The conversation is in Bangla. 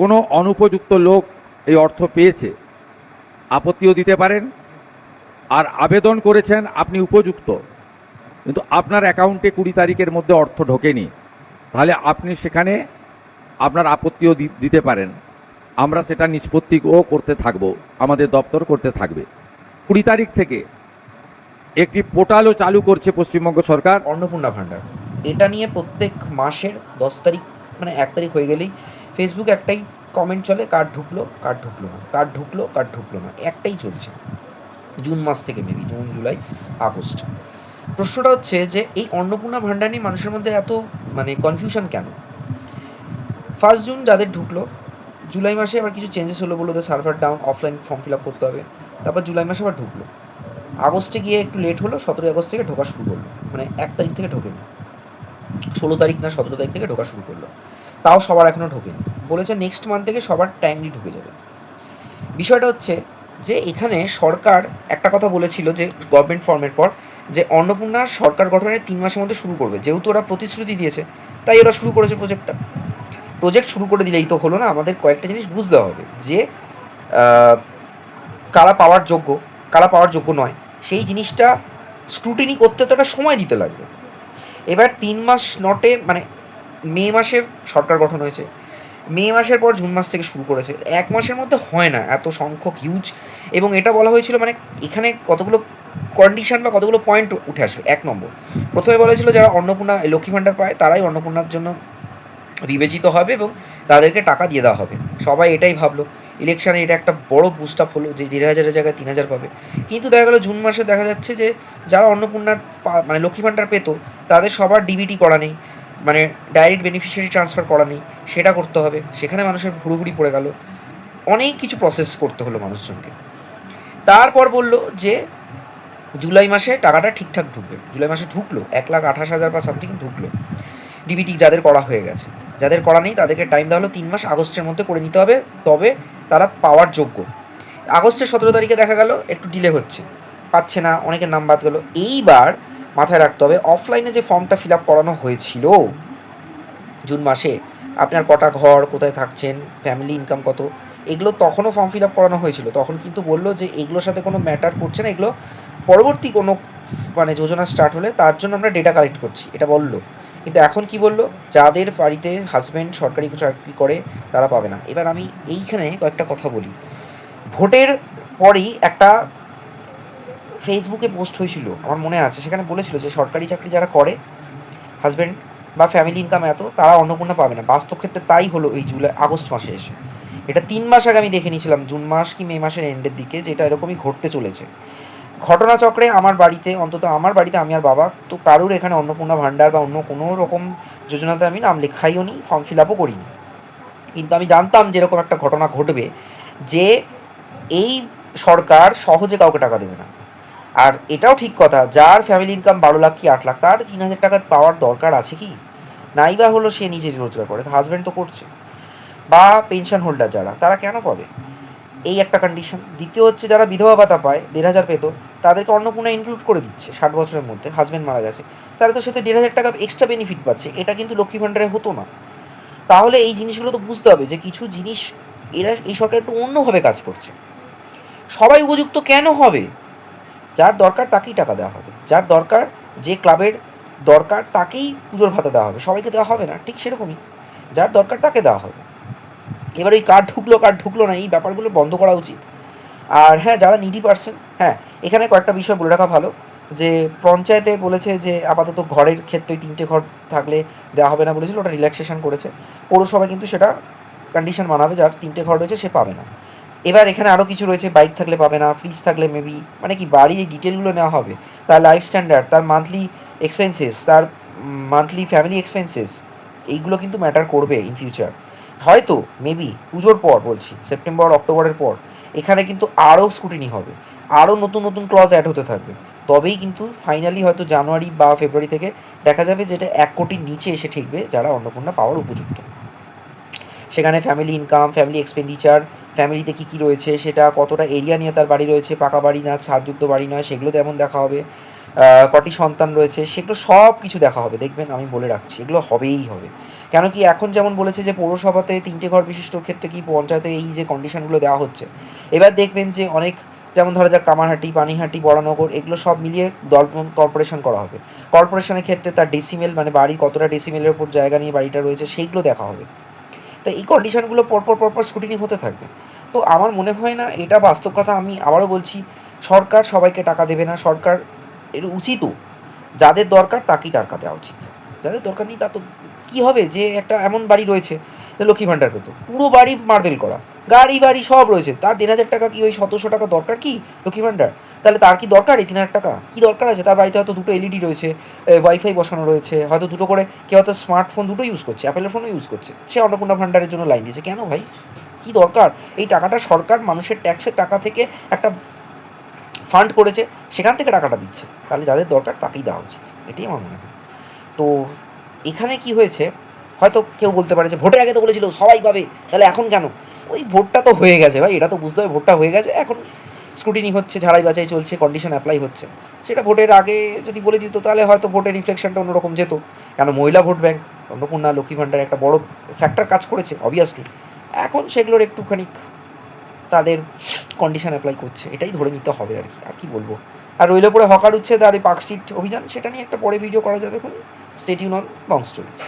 কোনো অনুপযুক্ত লোক এই অর্থ পেয়েছে, আপত্তিও দিতে পারেন। আর আবেদন করেছেন আপনি উপযুক্ত, কিন্তু আপনার অ্যাকাউন্টে 20 তারিখের মধ্যে অর্থ ঢোকেনি, তাহলে আপনি সেখানে আপনার আপত্তিও দিতে পারেন। আমরা সেটা নিষ্পত্তিও করতে থাকব, আমাদের দপ্তর করতে থাকবে। 20 তারিখ থেকে একটি পোর্টালও চালু করছে পশ্চিমবঙ্গ সরকার, অন্নপূর্ণা ভাণ্ডার। এটা নিয়ে প্রত্যেক মাসের 10 তারিখ মানে 1 তারিখ হয়ে গেলেই ফেসবুকে একটাই কমেন্ট চলে, কার্ড ঢুকলো কার্ড ঢুকলো না, কার্ড ঢুকলো কার্ড ঢুকলো না, একটাই চলছে জুন মাস থেকে, মেবি জুন জুলাই আগস্ট। প্রশ্নটা হচ্ছে যে এই অন্নপূর্ণা ভাণ্ডার নিয়ে মানুষের মধ্যে এত মানে কনফিউশন কেন? 1 জুন যাদের ঢুকলো, জুলাই মাসে আবার কিছু চেঞ্জেস হলো, বললো যে server down, offline form fill up করতে হবে। তারপর জুলাই মাসে আবার ঢুকলো, আগস্টে গিয়ে একটু লেট হলো, 17 আগস্ট থেকে ঢোকা শুরু করলো, মানে 1 তারিখ থেকে ঢোকেনি, 16 তারিখ না 17 তারিখ থেকে ঢোকা শুরু করলো, তাও সবার এখনও ঢোকেনি। বলেছে নেক্সট মান্থ থেকে সবার টাইমলি ঢুকে যাবে। বিষয়টা হচ্ছে যে এখানে সরকার একটা কথা বলেছিল যে গভর্নমেন্ট ফর্মের পর, যে অন্নপূর্ণা সরকার গঠনের 3 মাসের মধ্যে শুরু করবে। যেহেতু ওরা প্রতিশ্রুতি দিয়েছে, তাই ওরা শুরু করেছে প্রজেক্ট শুরু করে দিলেই তো হলো না। আমাদের কয়েকটা জিনিস বুঝতে হবে যে কারা পাওয়ার যোগ্য, কারা পাওয়ার যোগ্য নয়, সেই জিনিসটা স্ক্রুটিনি করতে তো একটা সময় দিতে লাগবে। এবার 3 মাস নটে, মানে মে মাসে সরকার গঠন হয়েছে, মে মাসের পর জুন মাস থেকে শুরু করেছে, 1 মাসের মধ্যে হয় না এত সংখ্যক হিউজ। এবং এটা বলা হয়েছিল, মানে এখানে কতগুলো কন্ডিশন বা কতগুলো পয়েন্ট উঠে আসবে। 1 নম্বর, প্রথমে বলেছিল যারা অন্নপূর্ণা লক্ষ্মী ভাণ্ডার পায় তারাই অন্নপূর্ণার জন্য বিবেচিত হবে এবং তাদেরকে টাকা দিয়ে দেওয়া হবে। সবাই এটাই ভাবলো, ইলেকশানে এটা একটা বড় বুস্ট আপ হলো যে 1,500-এর জায়গায় 3,000 পাবে। কিন্তু দেখা গেলো জুন মাসে দেখা যাচ্ছে যে যারা অন্নপূর্ণার মানে লক্ষ্মী ভাণ্ডার পেত, তাদের সবার ডিবিটি করা নেই, মানে ডাইরেক্ট বেনিফিশিয়ারি ট্রান্সফার করা নেই, সেটা করতে হবে। সেখানে মানুষের হুড়োহুড়ি পড়ে গেল, অনেক কিছু প্রসেস করতে হলো মানুষজনকে। তারপর বলল যে জুলাই মাসে টাকাটা ঠিকঠাক ঢুকবে। জুলাই মাসে ঢুকলো 1,28,000 বা সামথিং ঢুকলো ডিবিটি, যাদের করা হয়ে গেছে। যাদের করা নেই তাদেরকে টাইম দেওয়া হলো 3 মাস, আগস্টের মধ্যে করে নিতে হবে, তবে তারা পাওয়ার যোগ্য। আগস্টের 17 তারিখে দেখা গেল একটু ডিলে হচ্ছে, পাচ্ছে না, অনেকের নাম বাদ গেল। এইবার মাথায় রাখতে হবে, অফলাইনে যে ফর্মটা ফিল আপ করানো হয়েছিল জুন মাসে, আপনার কটা ঘর, কোথায় থাকছেন, ফ্যামিলি ইনকাম কত, এগুলো তখনও ফর্ম ফিল আপ করানো হয়েছিল। তখন কিন্তু বললো যে এগুলোর সাথে কোনো ম্যাটার করছে না, এগুলো পরবর্তী কোনো মানে যোজনা স্টার্ট হলে তার জন্য আমরা ডেটা কালেক্ট করছি, এটা বললো। কিন্তু এখন কি বললো, যাদের বাড়িতে হাজব্যান্ড সরকারি চাকরি করে তারা পাবে না। এবার আমি এইখানে কয়েকটা কথা বলি। ভোটের পরই একটা ফেসবুকে পোস্ট হয়েছিল, আমার মনে আছে, সেখানে বলেছিল যে সরকারি চাকরি যারা করে, হাজব্যান্ড বা ফ্যামিলি ইনকাম এত, তারা অন্নপূর্ণা পাবে না। বাস্তব ক্ষেত্রে তাই হলো এই আগস্ট মাসে এসে। এটা 3 মাস আগে আমি দেখে নিয়েছিলাম, জুন মাস কি মে মাসের এন্ডের দিকে, যেটা এরকমই ঘটতে চলেছে। ঘটনাচক্রে আমার বাড়িতে, অন্তত আমার বাড়িতে, আমি আর বাবা তো কারুর এখানে অন্নপূর্ণা ভাণ্ডার বা অন্য কোনো রকম যোজনাতে আমি নাম লেখাইও নি, ফর্ম ফিল আপও করিনি। কিন্তু আমি জানতাম যে এরকম একটা ঘটনা ঘটবে, যে এই সরকার সহজে কাউকে টাকা দেবে না। আর এটাও ঠিক কথা, যার ফ্যামিলি ইনকাম 12 লাখ কি 8 লাখ, তার 3,000 টাকা পাওয়ার দরকার আছে কি? নাই বা হলো সে নিজে রোজগার করে, হাজব্যান্ড তো করছে। বা পেনশন হোল্ডার যারা, তারা কেন পাবে? এই একটা কন্ডিশন। দ্বিতীয় হচ্ছে যারা বিধবা ভাতা পায়, 1,500 পেত, তাদেরকে অন্নপূর্ণা ইনক্লুড করে দিচ্ছে। 60 বছরের মধ্যে হাজব্যান্ড মারা গেছে, তাহলে তো সে তো 1,500 টাকা এক্সট্রা বেনিফিট পাচ্ছে। এটা কিন্তু লক্ষ্মী ভাণ্ডারে হতো না। তাহলে এই জিনিসগুলো তো বুঝতে হবে যে কিছু জিনিস এরা, এই সরকার একটু অন্যভাবে কাজ করছে। সবাই উপযুক্ত কেন হবে? যার দরকার তাকেই টাকা দেওয়া হবে, যার দরকার, যে ক্লাবের দরকার তাকেই পুজোর ভাতা দেওয়া হবে, সবাইকে দেওয়া হবে না। ঠিক সেরকমই যার দরকার তাকে দেওয়া হবে। এবার ওই কার্ড ঢুকলো না, এই ব্যাপারগুলো বন্ধ করা উচিত। আর হ্যাঁ, যারা নিডি পারসন, হ্যাঁ, এখানে কয়েকটা বিষয় বলে রাখা ভালো, যে পঞ্চায়েতে বলেছে যে আপাতত ঘরের ক্ষেত্রে 3টে ঘর থাকলে দেওয়া হবে না বলেছিল, ওটা রিল্যাক্সেশন করেছে। পৌরসভা কিন্তু সেটা কন্ডিশন মানাবে, যার 3টে ঘর রয়েছে সে পাবে না। এবার এখানে আরও কিছু রয়েছে, বাইক থাকলে পাবে না, ফ্রিজ থাকলে মেবি, মানে কি বাড়ির এই ডিটেলগুলো নেওয়া হবে, তার লাইফ স্ট্যান্ডার্ড, তার মান্থলি এক্সপেন্সেস, তার মান্থলি ফ্যামিলি এক্সপেন্সেস, এইগুলো কিন্তু ম্যাটার করবে ইন ফিউচার। হয়তো মেবি পুজোর পর, বলছি সেপ্টেম্বর অক্টোবরের পর, এখানে কিন্তু আরও স্ক্রুটিনি হবে, আরও নতুন নতুন ক্লজ অ্যাড হতে থাকবে। তবেই কিন্তু ফাইনালি হয়তো জানুয়ারি বা ফেব্রুয়ারি থেকে দেখা যাবে যেটা 1 কোটির নিচে এসে ঠেকবে যারা অন্নপূর্ণা পাওয়ার উপযুক্ত। সেখানে ফ্যামিলি ইনকাম, ফ্যামিলি এক্সপেন্ডিচার, ফ্যামিলিতে কী কী রয়েছে, সেটা কতটা এরিয়া নিয়ে তার বাড়ি রয়েছে, পাকা বাড়ি না ছাদযুক্ত বাড়ি নয়, সেগুলো তেমন দেখা হবে। কটি সন্তান রয়েছে, সেগুলো সব কিছু দেখা হবে। দেখবেন, আমি বলে রাখছি, এগুলো হবেই হবে। কেন কি, এখন যেমন বলেছে যে পৌরসভাতে 3টে ঘর বিশিষ্ট ক্ষেত্রে কি পঞ্চায়েতে এই যে কন্ডিশনগুলো দেওয়া হচ্ছে, এবার দেখবেন যে অনেক, যেমন ধরা যাক কামারহাটি, পানিহাটি, বরানগর, এগুলো সব মিলিয়ে কর্পোরেশন করা হবে। কর্পোরেশনের ক্ষেত্রে তার ডেসিমেল, মানে বাড়ি কতটা ডেসিমেলের উপর জায়গা নিয়ে বাড়িটা রয়েছে, সেইগুলো দেখা হবে। তো এই কন্ডিশনগুলো পরপর স্ক্রুটিনি হতে থাকবে। তো আমার মনে হয় না, এটা বাস্তব কথা, আমি আবারও বলছি, সরকার সবাইকে টাকা দেবে না। সরকার এর উচিতও, যাদের দরকার তাকেই টাকা দেওয়া উচিত। যাদের দরকার নেই তা তো কী হবে, যে একটা এমন বাড়ি রয়েছে যে লক্ষ্মী ভাণ্ডার পেত, পুরো বাড়ি মার্বেল করা, গাড়ি বাড়ি সব রয়েছে, তার 1,500 টাকা কি ওই 1,700 টাকা দরকার কি লক্ষ্মী ভাণ্ডার? তাহলে তার কি দরকার এই 3,000 টাকা? কী দরকার আছে? তার বাড়িতে হয়তো 2টো এলইডি রয়েছে, ওয়াইফাই বসানো রয়েছে, হয়তো 2টো করে, কেউ হয়তো স্মার্টফোন 2টো ইউজ করছে, অ্যাপেলের ফোনও ইউজ করছে, সে অন্নপূর্ণা ভাণ্ডারের জন্য লাইন দিয়েছে। কেন ভাই, কী দরকার? এই টাকাটা সরকার মানুষের ট্যাক্সের টাকা থেকে একটা ফান্ড করেছে, সেখান থেকে টাকাটা দিচ্ছে। তাহলে যাদের দরকার তাকেই দেওয়া উচিত, এটাই আমার মনে হয়। তো এখানে কি হয়েছে, হয়তো কেউ বলতে পারে যে ভোটের আগে তো বলেছিল সবাই পাবে, তাহলে এখন কেন? ওই ভোটটা তো হয়ে গেছে ভাই, এটা তো বুঝতে হবে, ভোটটা হয়ে গেছে, এখন স্ক্রুটিনি হচ্ছে, ঝাড়াই বাছাই চলছে, কন্ডিশন অ্যাপ্লাই হচ্ছে। সেটা ভোটের আগে যদি বলে দিত, তাহলে হয়তো ভোটের রিফ্লেকশনটা অন্যরকম যেত। কেন, মহিলা ভোট ব্যাংক, অন্নপূর্ণা, লক্ষ্মী ভাণ্ডার একটা বড় ফ্যাক্টর কাজ করেছে অবভিয়াসলি। এখন সেগুলোর একটুখানি তাদের কন্ডিশন অ্যাপ্লাই করছে, এটাই ধরে নিতে হবে আর কি, আর কি বলবো। আর রইল পরে হকার উচ্ছেদ আর এই পার্কস্ট্রিট অভিযান, সেটা নিয়ে একটা পরে ভিডিও করা যাবে। এখন stay tune on Bong stories.